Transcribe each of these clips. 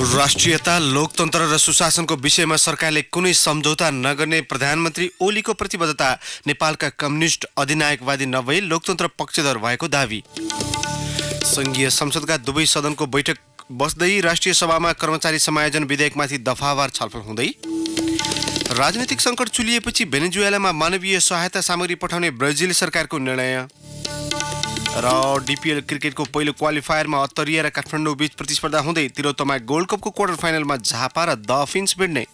राष्ट्रियता, लोकतन्त्र र सुशासनको विषयमा सरकारले कुनै सम्झौता नगर्ने प्रधानमन्त्री ओलीको प्रतिबद्धता। नेपालका कम्युनिस्ट अधिनायकवादी नभई लोकतन्त्र पक्षधर भएको दावी। संघीय संसदका दुवै सदनको बैठक बस्दै राष्ट्रिय सभामा कर्मचारी समायोजन विधेयकमाथि दफावार छलफल हुँदै। राजनीतिक सङ्कट चुलिएपछि भेनेजुएलामा मानवीय सहायता सामग्री पठाउने ब्राजिल सरकारको निर्णय। र डिपिएल क्रिकेटको पहिलो क्वालिफायरमा अत्तरिया र काठमाडौँ बीच प्रतिस्पर्धा हुँदै तिलोत्तमा गोल्ड कपको क्वार्टर फाइनलमा झापा र डल्फिन्स भिड्ने।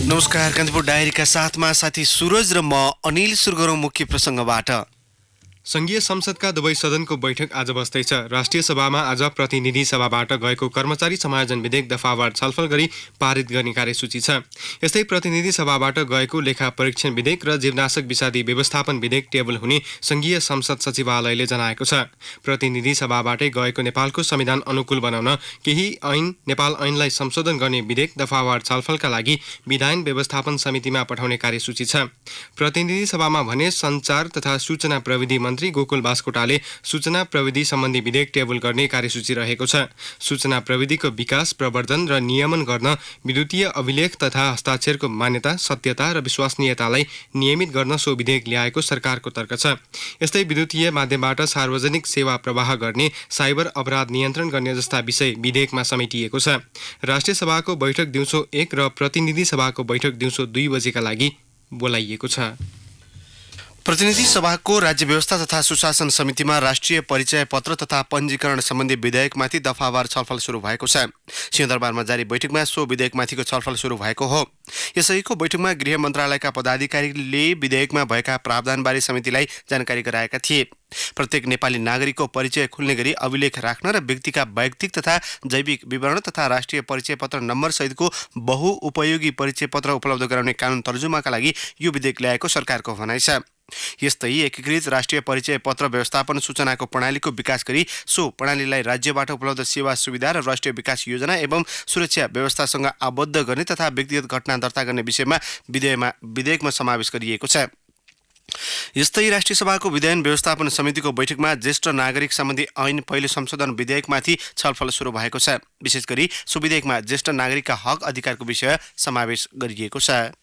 नमस्कार, कान्तिपुर डायरीका साथमा साथी सुरज र म अनिल सुरु गरौँ मुख्य प्रसङ्गबाट। संघीय संसदका दुवै सदनको बैठक आज बस्दैछ। राष्ट्रिय सभामा आज प्रतिनिधि सभाबाट गएको कर्मचारी समायोजन विधेयक दफावार छलफल गरी पारित गर्ने कार्यसूची छ। यस्तै प्रतिनिधि सभाबाट गएको लेखा परीक्षण विधेयक र जीवनाशक विषादी व्यवस्थापन विधेयक टेबल हुने संघीय संसद सचिवालयले जनाएको छ। प्रतिनिधि सभाबाटै गएको नेपालको संविधान अनुकूल बनाउन केही ऐन नेपाल ऐनलाई संशोधन गर्ने विधेयक दफावार छलफलका लागि विधान व्यवस्थापन समितिमा पठाउने कार्यसूची छ। प्रतिनिधि सभामा भने सञ्चार तथा सूचना प्रविधि मन्त्री गोकुल बास्कोटाले सूचना प्रविधि सम्बन्धी विधेयक टेबल गर्ने कार्यसूची रहेको छ। सूचना प्रविधिको विकास, प्रवर्धन र नियमन गर्न विद्युतीय अभिलेख तथा हस्ताक्षरको मान्यता, सत्यता र विश्वसनीयतालाई नियमित गर्न सो विधेयक ल्याएको सरकारको तर्क छ। यस्तै विद्युतीय माध्यमबाट सार्वजनिक सेवा प्रवाह गर्ने, साइबर अपराध नियन्त्रण गर्ने जस्ता विषय विधेयकमा समेटिएको छ। राष्ट्रिय सभाको बैठक दिउँसो 1 र प्रतिनिधि सभाको बैठक दिउँसो 2 बजेका लागि बोलाइएको छ। प्रतिनिधि सभाको राज्य व्यवस्था तथा सुशासन समितिमा राष्ट्रिय परिचय पत्र तथा पञ्जीकरण सम्बन्धी विधेयकमाथि दफावार छलफल सुरु भएको छ। सिंहदरबारमा जारी बैठकमा सो विधेयकमाथिको छलफल सुरु भएको हो। यसैको बैठकमा गृह मन्त्रालयका पदाधिकारीले विधेयकमा भएका प्रावधानबारे समितिलाई जानकारी गराएका थिए। प्रत्येक नेपाली नागरिकको परिचय खुल्ने गरी अभिलेख राख्न र व्यक्तिका वैयक्तिक तथा जैविक विवरण तथा राष्ट्रिय परिचय पत्र नम्बर सहितको बहुउपयोगी परिचय पत्र उपलब्ध गराउने कानुन तर्जुमाका लागि यो विधेयक ल्याएको सरकारको भनाइ छ। यस्तै एकीकृत राष्ट्रिय परिचय पत्र व्यवस्थापन सूचनाको प्रणालीको विकास गरी सो प्रणालीलाई राज्यबाट उपलब्ध सेवा सुविधा र राष्ट्रिय विकास योजना एवं सुरक्षा व्यवस्थासँग आबद्ध गर्ने तथा व्यक्तिगत घटना दर्ता गर्ने विषयमा विधेयकमा समावेश गरिएको छ। यस्तै राष्ट्रिय सभाको विधान व्यवस्थापन समितिको बैठकमा ज्येष्ठ नागरिक सम्बन्धी ऐन पहिलो संशोधन विधेयकमाथि छलफल सुरु भएको छ। विशेष गरी सो विधेयकमा ज्येष्ठ नागरिकका हक अधिकारको विषय समावेश गरिएको छ।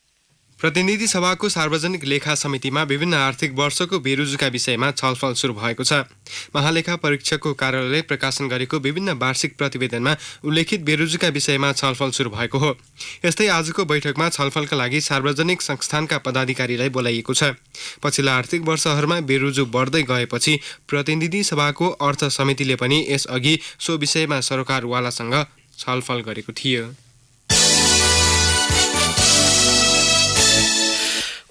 प्रतिनिधि सभाको सार्वजनिक लेखा समितिमा विभिन्न आर्थिक वर्षको बेरोजगार विषयमा छलफल सुरु भएको छ। महालेखा परीक्षकको कार्यालयले प्रकाशन गरेको विभिन्न वार्षिक प्रतिवेदनमा उल्लेखित बेरोजगार विषयमा छलफल सुरु भएको हो। यस्तै आजको बैठकमा छलफलका लागि सार्वजनिक संस्थानका पदाधिकारीलाई बोलाइएको छ। पछिल्ला आर्थिक वर्षहरूमा बेरोजगार बढ्दै गएपछि प्रतिनिधि सभाको अर्थ समितिले पनि यसअघि सो विषयमा सरकारवालासँग छलफल गरेको थियो।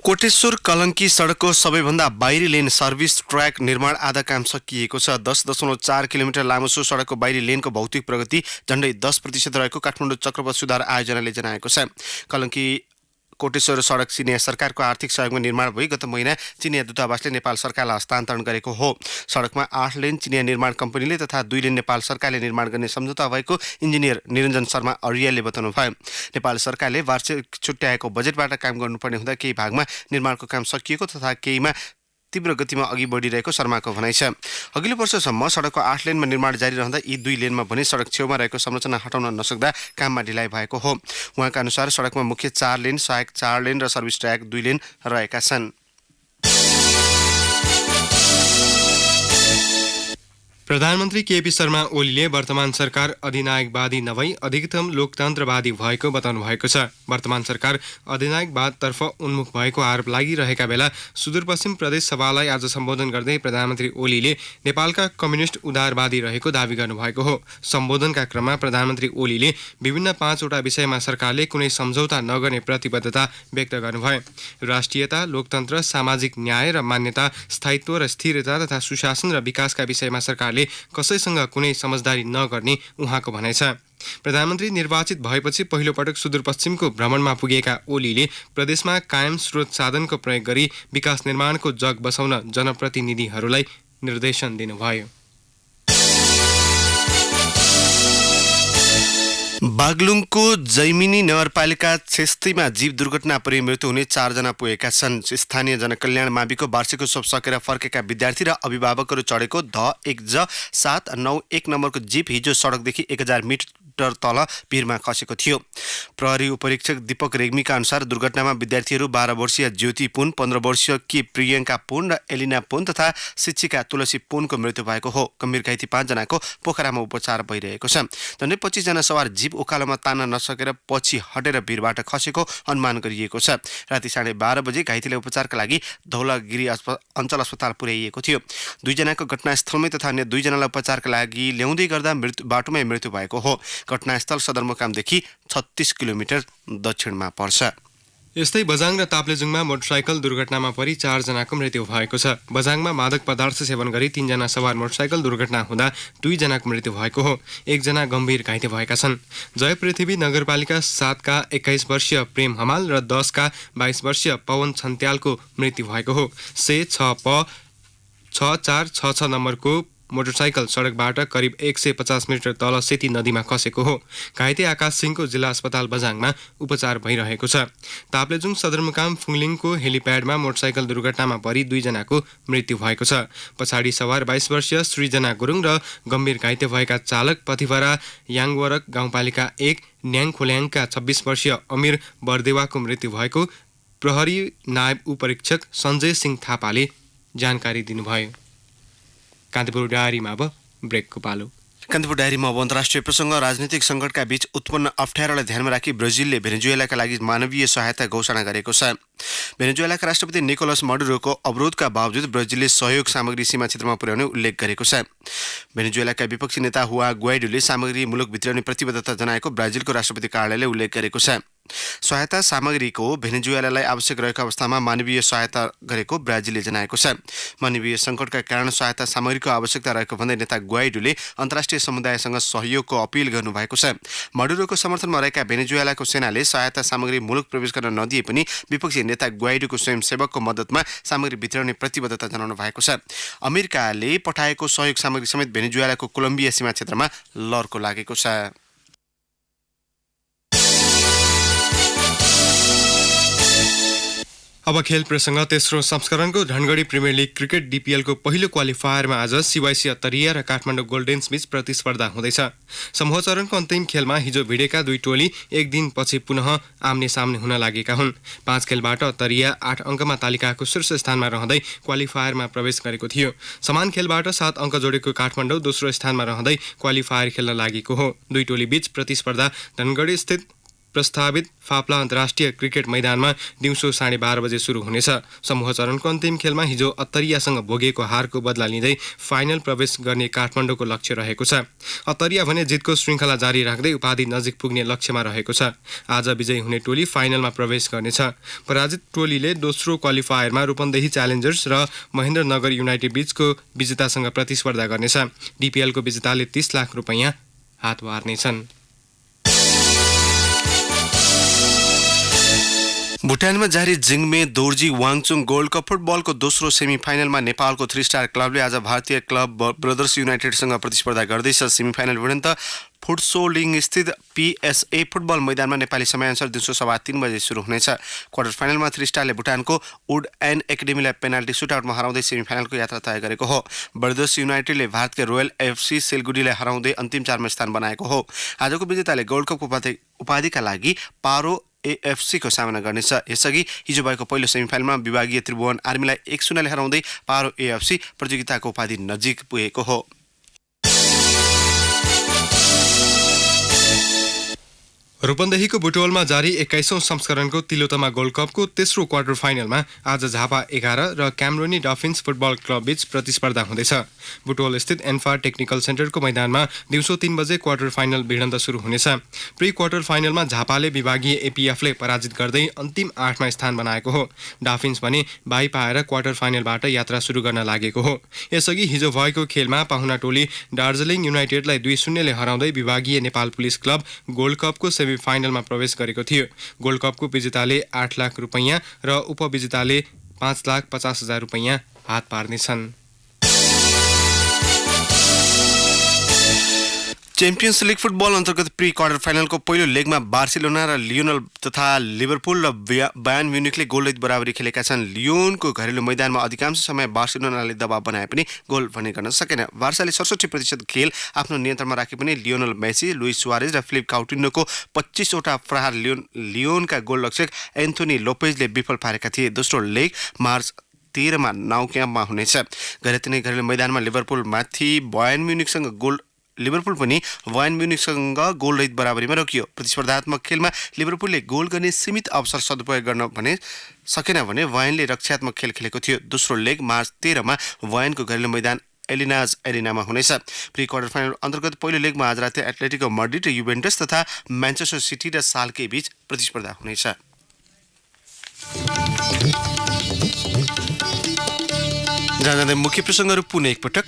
कोटेश्वर कलङ्की सडकको सबैभन्दा बाहिरी लेन सर्भिस ट्र्याक निर्माण आधा काम सकिएको छ। 10.4 किलोमिटर लामो सो सडकको बाहिरी लेनको भौतिक प्रगति झण्डै 10% रहेको काठमाडौँ चक्रपथ सुधार आयोजनाले जनाएको छ। कलङ्की कोटेश्वर सडक चिनिया सरकारको आर्थिक सहयोगमा निर्माण भई गत महिना चिनिया दूतावासले नेपाल सरकारलाई हस्तान्तरण गरेको हो। सडकमा 8 लेन चिनिया निर्माण कम्पनीले तथा 2 लेन नेपाल सरकारले निर्माण गर्ने सम्झौता भएको इन्जिनियर निरञ्जन शर्मा अर्यालले बताउनुभयो। नेपाल सरकारले वार्षिक छुट्याएको बजेटबाट काम गर्नुपर्ने हुँदा केही भागमा निर्माणको काम सकिएको तथा केहीमा तीव्र गतिमा अघि बढिरहेको शर्माको भनाइ छ। अघिल्लो वर्षसम्म सडकको 8 लेनमा निर्माण जारी रहँदा यी 2 लेनमा भने सडक छेउमा रहेको संरचना हटाउन नसक्दा काममा ढिलाइ भएको हो। उहाँका अनुसार सडकमा मुख्य 4 लेन, सहायक 4 लेन र सर्भिस ट्र्याक 2 लेन रहेका छन्। प्रधानमन्त्री केपी शर्मा ओलीले वर्तमान सरकार अधिनायकवादी नभई अधिकतम लोकतन्त्रवादी भएको बताउनु भएको छ। वर्तमान सरकार अधिनायकवादतर्फ उन्मुख भएको आरोप लागिरहेका बेला सुदूरपश्चिम प्रदेश सभालाई आज सम्बोधन गर्दै प्रधानमन्त्री ओलीले नेपालका कम्युनिस्ट उदारवादी रहेको दावी गर्नुभएको हो। सम्बोधनका क्रममा प्रधानमन्त्री ओलीले विभिन्न 5 वटा विषयमा सरकारले कुनै सम्झौता नगर्ने प्रतिबद्धता व्यक्त गर्नुभयो। राष्ट्रियता, लोकतन्त्र, सामाजिक न्याय र मान्यता, स्थायित्व र स्थिरता तथा सुशासन र विकासका विषयमा सरकारले कसैसँग कुनै समझदारी नगर्ने उहाँको भनाइ छ। प्रधानमन्त्री निर्वाचित भएपछि पहिलो पटक सुदूरपश्चिमको भ्रमणमा पुगेका ओलीले प्रदेशमा कायम स्रोत साधनको प्रयोग गरी विकास निर्माणको जग बसाउन जनप्रतिनिधिहरूलाई निर्देशन दिनुभयो। बागलुङको जैमिनी नगरपालिका छेस्तीमा जीव दुर्घटना परि मृत्यु हुने 4 जना पुगेका छन्। स्थानीय जनकल्याण माविको वार्षिक उत्सव सकेर फर्केका विद्यार्थी र अभिभावकहरू चढेको ध 1J791 नम्बरको जीप हिजो सडकदेखि 1000 मिटर मिटर तल पिरमा खसेको थियो। प्रहरी उपरीक्षक दीपक रेग्मीका अनुसार दुर्घटनामा विद्यार्थीहरू 12 वर्षीय ज्योति पुन, 15 वर्षीय कि प्रियङ्का पुन र एलिना पुन तथा शिक्षिका तुलसी पुनको मृत्यु भएको हो। गम्भीर घाइते 5 जनाको पोखरामा उपचार भइरहेको छ। झन्डै 25 जना सवार जीप उकालोमा तान्न नसकेर पछि हटेर भिरबाट खसेको अनुमान गरिएको छ। राति 12:30 बजे घाइतेलाई उपचारका लागि धौलागिरी अञ्चल अस्पताल पुर्याइएको थियो। 2 जनाको घटनास्थलमै तथा अन्य 2 जनालाई उपचारका लागि ल्याउँदै गर्दा बाटोमै मृत्यु भएको हो। घटनास्थल सदरमुकामदेखि 36 किलोमिटर दक्षिणमा पर्छ। यस्तै बझाङ र ताप्लेजुङमा मोटरसाइकल दुर्घटनामा परि 4 जनाको मृत्यु भएको छ। बझाङमा मादक पदार्थ सेवन गरी 3 जना सवार मोटरसाइकल दुर्घटना हुँदा 2 जनाको मृत्यु भएको हो। 1 जना गम्भीर घाइते भएका छन्। जय पृथ्वी नगरपालिका 7 का 21 वर्षीय प्रेम हमाल र 10 का 22 वर्षीय पवन छन्त्यालको मृत्यु भएको हो। से 6 प 6466 नम्बरको मोटरसाइकल सडकबाट करिब 150 मिटर तल सेती नदीमा खसेको हो। घाइते आकाश सिंहको जिल्ला अस्पताल बझाङमा उपचार भइरहेको छ। ताप्लेजुङ सदरमुकाम फुङलिङको हेलिप्याडमा मोटरसाइकल दुर्घटनामा परि 2 जनाको मृत्यु भएको छ। पछाडि सवार 22 वर्षीय सृजना गुरुङ र गम्भीर घाइते भएका चालक पथिभरा याङवरक गाउँपालिका 1 न्याङखोल्याङका 26 वर्षीय अमीर बरदेवाको मृत्यु भएको प्रहरी नायब उपरीक्षक सञ्जय सिंह थापाले जानकारी दिनुभयो। कान्तिपुर डायरीमा अब ब्रेकको पालो। कान्तिपुर डायरीमा अब अन्तर्राष्ट्रिय प्रसङ्ग। राजनीतिक सङ्कटका बीच उत्पन्न अप्ठ्यारोलाई ध्यानमा राखी ब्राजिलले भेनेजुएलाका लागि मानवीय सहायता घोषणा गरेको छ। भेनेजुएलाका राष्ट्रपति निकोलस मडुरोको अवरोधका बावजुद ब्राजिलले सहयोग सामग्री सीमा क्षेत्रमा पुर्याउने उल्लेख गरेको छ। भेनेजुएलाका विपक्षी नेता हुआ ग्वाइडोले सामग्री मुलुक भित्राउने प्रतिबद्धता जनाएको ब्राजिलको राष्ट्रपति कार्यालयले उल्लेख गरेको छ। सहायता सामग्रीको भेनेजुएलालाई आवश्यक रहेको अवस्थामा मानवीय सहायता गरेको ब्राजिलले जनाएको छ। मानवीय सङ्कटका कारण सहायता सामग्रीको आवश्यकता रहेको भन्दै नेता ग्वाइडोले अन्तर्राष्ट्रिय समुदायसँग सहयोगको अपिल गर्नुभएको छ। मडुरोको समर्थनमा रहेका भेनेजुएलाको सेनाले सहायता सामग्री मुलुक प्रवेश गर्न नदिए पनि विपक्षी नेता ग्वाइडोको स्वयंसेवकको मद्दतमा सामग्री भित्राउने प्रतिबद्धता जनाउनु भएको छ। अमेरिकाले पठाएको सहयोग सामग्री समेत भेनेजुएलाको कोलम्बिया सीमा क्षेत्रमा लड्को लागेको छ। अब खेल प्रसङ्ग। तेस्रो संस्करणको धनगढी प्रिमियर लिग क्रिकेट डिपिएलको पहिलो क्वालिफायरमा आज सिवाइसी अत्तरिया र काठमाडौँ गोल्डेन्स बीच प्रतिस्पर्धा हुँदैछ। समूह चरणको अन्तिम खेलमा हिजो भिडेका 2 टोली एक दिनपछि पुनः आम्ने सामने हुन लागेका हुन्। 5 खेलबाट अत्तरिया 8 अङ्कमा तालिकाको शीर्ष स्थानमा रहँदै क्वालिफायरमा प्रवेश गरेको थियो। समान खेलबाट 7 अङ्क जोडेको काठमाडौँ दोस्रो स्थानमा रहँदै क्वालिफायर खेल्न लागेको हो। 2 टोली बीच प्रतिस्पर्धा धनगढी स्थित प्रस्तावित फाप्ला अन्तर्राष्ट्रिय क्रिकेट मैदानमा दिउँसो 12:30 बजे सुरु हुनेछ। समूह चरणको अन्तिम खेलमा हिजो अत्तरियासँग भोगेको हारको बदला लिँदै फाइनल प्रवेश गर्ने काठमाडौँको लक्ष्य रहेको छ। अत्तरिया भने जितको श्रृङ्खला जारी राख्दै उपाधि नजिक पुग्ने लक्ष्यमा रहेको छ। आज विजयी हुने टोली फाइनलमा प्रवेश गर्नेछ। पराजित टोलीले दोस्रो क्वालिफायरमा रूपन्देही च्यालेन्जर्स र महेन्द्रनगर युनाइटेड बीचको विजेतासँग प्रतिस्पर्धा गर्नेछ। डिपिएलको विजेताले 30 लाख रुपैयाँ हात पार्नेछन्। भुटानमा जारी जिङमे दोर्जी वाङचुङ गोल्ड कप फुटबलको दोस्रो सेमिफाइनलमा नेपालको 3 स्टार क्लबले आज भारतीय क्लब ब्रदर्स युनाइटेडसँग प्रतिस्पर्धा गर्दैछ। सेमिफाइनल भिडन्त फुटसोलिङ स्थित PSA फुटबल मैदानमा नेपाली समयअनुसार दिउँसो 3:15 बजे सुरु हुनेछ। क्वार्टर फाइनलमा 3 स्टारले भुटानको वुड एन्ड एकाडेमीलाई पेनाल्टी सुटआउटमा हराउँदै सेमिफाइनलको यात्रा तय गरेको हो। ब्रदर्स युनाइटेडले भारतकै रोयल FC सिलगढीलाई हराउँदै अन्तिम 4मा स्थान बनाएको हो। आजको विजेताले गोल्ड कप उपाधिका लागि पारो AFC को सामना गर्नेछ। यसअघि हिजो भएको पहिलो सेमिफाइनलमा विभागीय त्रिभुवन आर्मीलाई 1-0 हराउँदै पारो AFC प्रतियोगिताको उपाधि नजिक पुगेको हो। रूपन्देहीको बुटवलमा जारी 21औं संस्करणको तिलोत्तमा गोल्ड कपको तेस्रो क्वार्टर फाइनलमा आज झापा 11 र क्यामरोनी डल्फिन्स फुटबल क्लब बीच प्रतिस्पर्धा हुँदैछ। बुटवल स्थित एन्फा टेक्निकल सेन्टरको मैदानमा दिउँसो 3 बजे क्वार्टर फाइनल भिडन्त सुरु हुनेछ। प्री क्वार्टर फाइनलमा झापाले विभागीय APF ले पराजित गर्दै अन्तिम 8मा स्थान बनाएको हो। डल्फिन्स भने बाई पाएर क्वार्टर फाइनलबाट यात्रा सुरु गर्न लागेको हो। यसअघि हिजो भएको खेलमा पाहुना टोली दार्जिलिङ युनाइटेडलाई 2-0 ले हराउँदै विभागीय नेपाल पुलिस क्लब गोल्ड कपको फाइनलमा प्रवेश गरेको थियो। गोल्ड कपको विजेताले 8 लाख रुपैयाँ र उपविजेताले 5,50,000 रुपैयाँ हात पार्नेछन्। च्याम्पियन्स लिग फुटबल अन्तर्गत प्री क्वार्टर फाइनलको पहिलो लेगमा बार्सिलोना र लियोनल तथा लिभरपुल र बायर्न म्युनिखले गोलरहित बराबरी खेलेका छन्। लियोनको घरेलु मैदानमा अधिकांश समय बार्सिलोनाले दबाव बनाए पनि गोल भने गर्न सकेन। बार्साले 67% खेल आफ्नो नियन्त्रणमा राखे पनि लियोनल मेसी, लुइस सुआरेज र फिलिप काउटिन्होको 25 वटा प्रहार लियोनका गोलरक्षक एन्थोनी लोपेजले विफल पारेका थिए। दोस्रो लेग मार्च 13 मा नाउ क्याम्पमा हुनेछ। घरेलु मैदानमा लिभरपुल पनि बायर्न म्युनिखसँग गोलरहित बराबरीमा रोकियो। प्रतिस्पर्धात्मक खेलमा लिभरपुलले गोल गर्ने सीमित अवसर सदुपयोग गर्न भने सकेन भने बायर्नले रक्षात्मक खेल खेलेको थियो। दोस्रो लेग मार्च 13 मा बायर्नको घरेलु मैदान एलिनाज एरिनामा हुनेछ। प्री क्वार्टर फाइनल अन्तर्गत पहिलो लेगमा आज राति एथलेटिको माड्रिड र युभेन्टस तथा म्यान्चेस्टर सिटी र साल्के बीच प्रतिस्पर्धा हुनेछ। जाँदै मुख्य प्रसङ्गहरू पुनः एकपटक।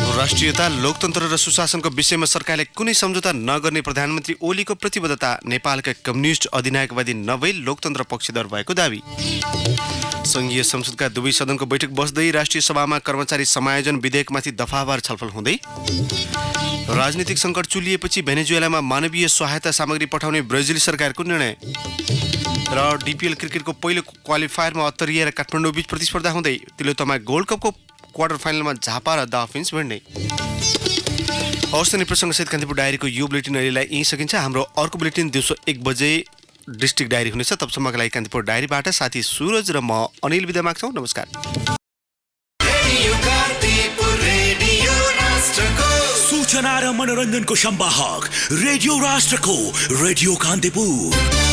राष्ट्रियता, लोकतन्त्र र सुशासनको विषयमा सरकारले कुनै सम्झौता नगर्ने प्रधानमन्त्री ओलीको प्रतिबद्धता। नेपालका कम्युनिस्ट अधिनायकवादी नभई लोकतन्त्र पक्षधर भएको दावी। संघीय संसदका दुवै सदनको बैठक बस्दै राष्ट्रिय सभामा कर्मचारी समायोजन विधेयकमाथि दफावार छलफल हुँदै। राजनीतिक सङ्कट चुलिएपछि भेनेजुएलामा मानवीय सहायता सामग्री पठाउने ब्राजिली सरकारको निर्णय। र डिपिएल क्रिकेटको पहिलो क्वालिफायरमा अत्तरिया र काठमाडौँ बीच प्रतिस्पर्धा हुँदै। तिलोत्तमा गोल्ड कपको क्वार्टर फाइनलमा झापा र डल्फिन्स भिड्ने। हवस् त, प्रसङ्गसहित कान्तिपुर डायरीको यो बुलेटिन अहिलेलाई यहीँ सकिन्छ। हाम्रो अर्को बुलेटिन दिउँसो 1 बजे डिस्ट्रिक्ट डायरी हुनेछ। तबसम्मका लागि कान्तिपुर डायरीबाट साथी सुरज र म अनिल बिदा माग्छौँ। नमस्कार। सूचना र मनोरञ्जनको संवाहक रेडियो राष्ट्रको रेडियो कान्तिपुर।